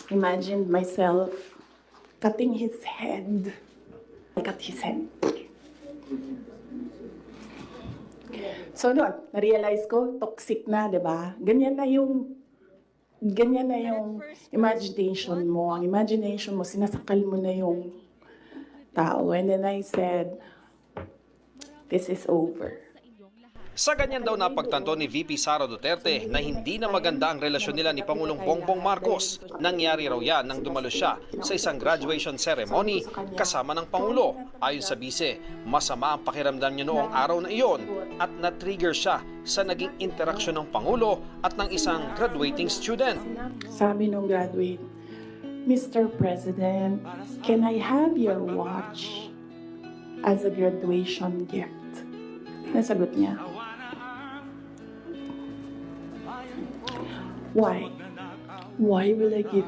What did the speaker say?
imagined myself cutting his head. I cut his head. So doon, na-realize ko, toxic na, di ba? Ganyan na yung imagination mo. Ang imagination mo, sinasakal mo na yung tao. And then I said, this is over. Sa ganyan daw napagtanto ni VP Sara Duterte na hindi na maganda ang relasyon nila ni Pangulong Bongbong Marcos. Nangyari raw yan nang dumalo siya sa isang graduation ceremony kasama ng Pangulo. Ayon sa bise, masama ang pakiramdam niya noong araw na iyon at na-trigger siya sa naging interaksyon ng Pangulo at ng isang graduating student. Sabi nung graduate, Mr. President, can I have your watch as a graduation gift? Nasagot niya, why? Why will I give you